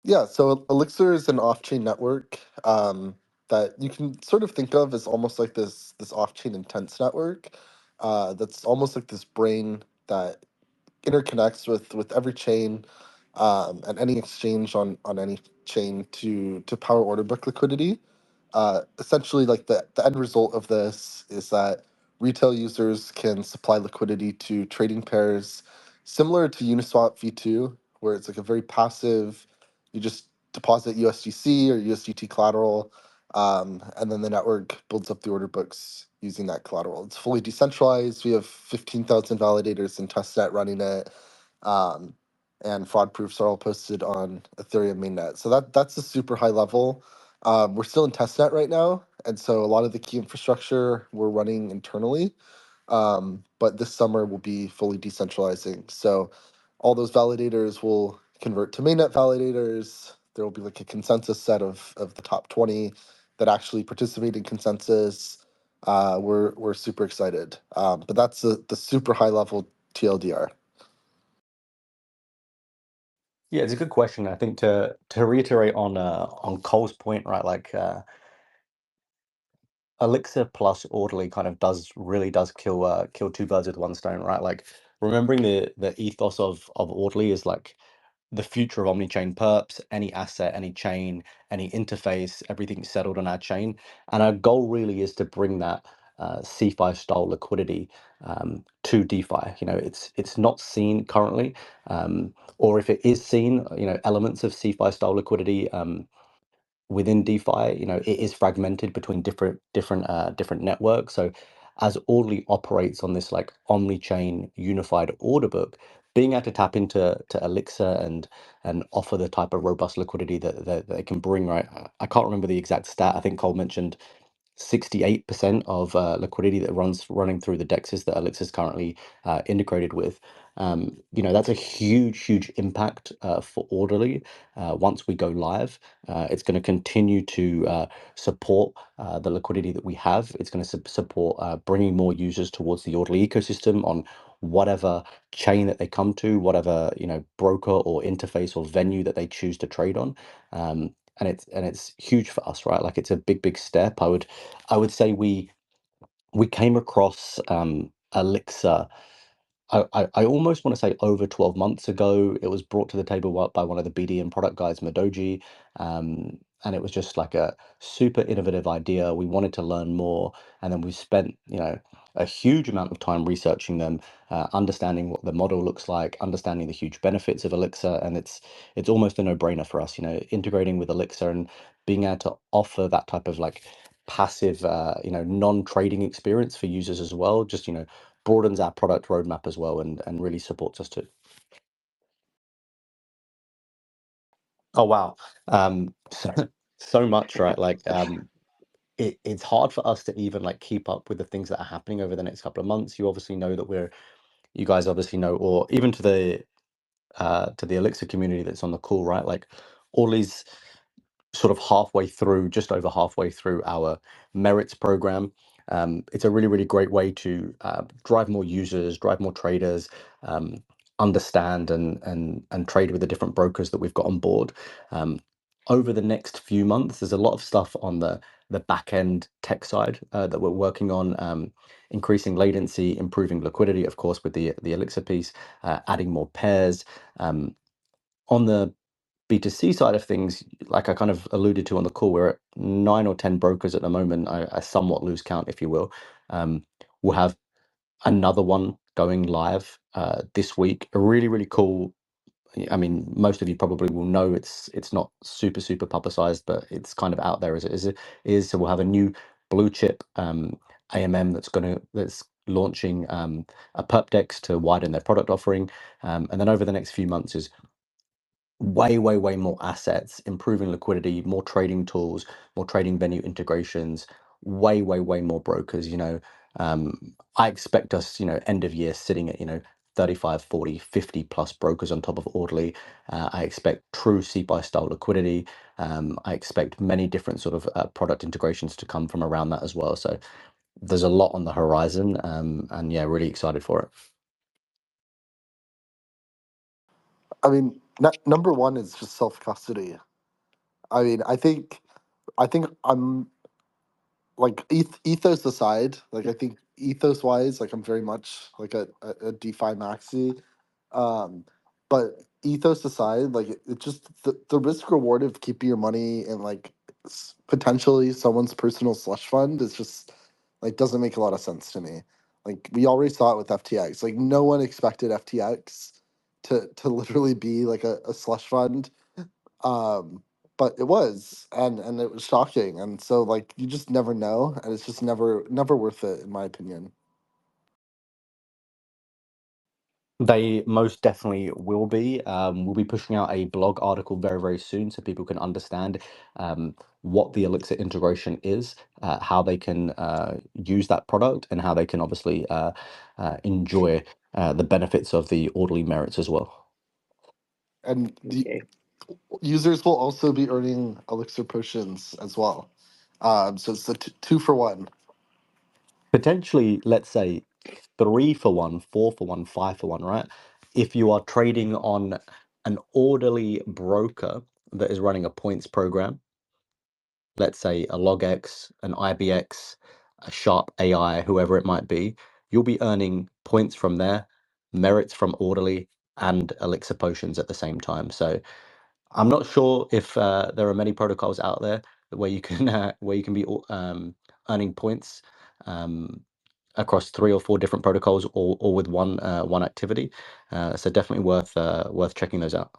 Yeah, so Elixir is an off-chain network that you can sort of think of as almost like this off-chain intense network. That's almost like this brain that interconnects with every chain and any exchange on any chain to power order book liquidity. Essentially, like the end result of this is that retail users can supply liquidity to trading pairs similar to Uniswap V2, where it's like a very passive, you just deposit USDC or USDT collateral, and then the network builds up the order books using that collateral. It's fully decentralized. We have 15,000 validators in testnet running it. Um, and fraud proofs are all posted on Ethereum mainnet. So that's a super high level. We're still in testnet right now, and so a lot of the key infrastructure we're running internally. But this summer will be fully decentralizing. So all those validators will convert to mainnet validators. There will be like a consensus set of the top 20 that actually participate in consensus. We're super excited. But that's the super high level TLDR. Yeah, it's a good question. I think to reiterate on Cole's point, right? Like Elixir plus Orderly kind of does kill two birds with one stone, right? Like remembering the ethos of Orderly is like the future of omni-chain perps, any asset, any chain, any interface, everything's settled on our chain. And our goal really is to bring that CeFi style liquidity to DeFi. You know, it's not seen currently, or if it is seen, you know, elements of CeFi style liquidity. Within DeFi, you know, it is fragmented between different networks. So as Audley operates on this like omni-chain unified order book, being able to tap into Elixir and offer the type of robust liquidity that they can bring, right? I can't remember the exact stat. I think Cole mentioned 68% of liquidity that running through the dexes that Elixir is currently integrated with. You know, that's a huge impact for Orderly. Once we go live, it's going to continue to support the liquidity that we have. It's going to support bringing more users towards the Orderly ecosystem on whatever chain that they come to, whatever, you know, broker or interface or venue that they choose to trade on. And it's huge for us, right? Like it's a big step. I would say we came across Elixir. I almost want to say over 12 months ago. It was brought to the table by one of the BDM product guys, Madoji, and it was just like a super innovative idea. We wanted to learn more, and then we spent, you know, a huge amount of time researching them, understanding what the model looks like, understanding the huge benefits of Elixir, and it's almost a no-brainer for us, you know, integrating with Elixir and being able to offer that type of like passive, you know, non-trading experience for users as well. Just, you know, broadens our product roadmap as well and really supports us too. Oh wow. So much, right? Like it's hard for us to even like keep up with the things that are happening over the next couple of months. You obviously know that you guys obviously know, or even to the Elixir community that's on the call, right? Like all these sort of halfway through, just over halfway through our merits program. It's a really great way to drive more users, drive more traders, understand and trade with the different brokers that we've got on board. Over the next few months, there's a lot of stuff on the back end tech side that we're working on. Increasing latency, improving liquidity, of course, with the Elixir piece, adding more pairs. On the B2C side of things, like I kind of alluded to on the call, we're at 9 or 10 brokers at the moment. I somewhat lose count, if you will. We'll have another one going live this week. A really cool. I mean, most of you probably will know it's not super publicized, but it's kind of out there as it is. So we'll have a new blue chip AMM that's launching a perp dex to widen their product offering, and then over the next few months is way more assets, improving liquidity, more trading tools, more trading venue integrations, way more brokers. You know, I expect us, you know, end of year sitting at, you know, 35, 40, 50 plus brokers on top of Orderly. I expect true CPI style liquidity. I expect many different sort of product integrations to come from around that as well. So there's a lot on the horizon, and yeah, really excited for it. I mean, Number one is just self custody. I mean, I think I'm like ethos aside, like I think ethos wise, like I'm very much like a DeFi maxi. Um, but ethos aside, like it just the risk reward of keeping your money in like potentially someone's personal slush fund is just like doesn't make a lot of sense to me. Like we already saw it with FTX. Like no one expected FTX to literally be like a slush fund, um but it was, and it was shocking, and so like you just never know, and it's just never worth it in my opinion. They most definitely will be. We'll be pushing out a blog article very, very soon so people can understand what the Elixir integration is, how they can use that product, and how they can obviously enjoy the benefits of the orderly merits as well. And the Okay. users will also be earning elixir potions as well, so it's the two for one. Potentially, let's say 3 for 1, 4 for 1, 5 for 1, right? If you are trading on an orderly broker that is running a points program, let's say a logx, an ibx, a sharp ai, whoever it might be, you'll be earning points from there, merits from orderly, and elixir potions at the same time. So I'm not sure if there are many protocols out there where you can be earning points um, across 3 or 4 different protocols, or with one activity. So definitely worth checking those out.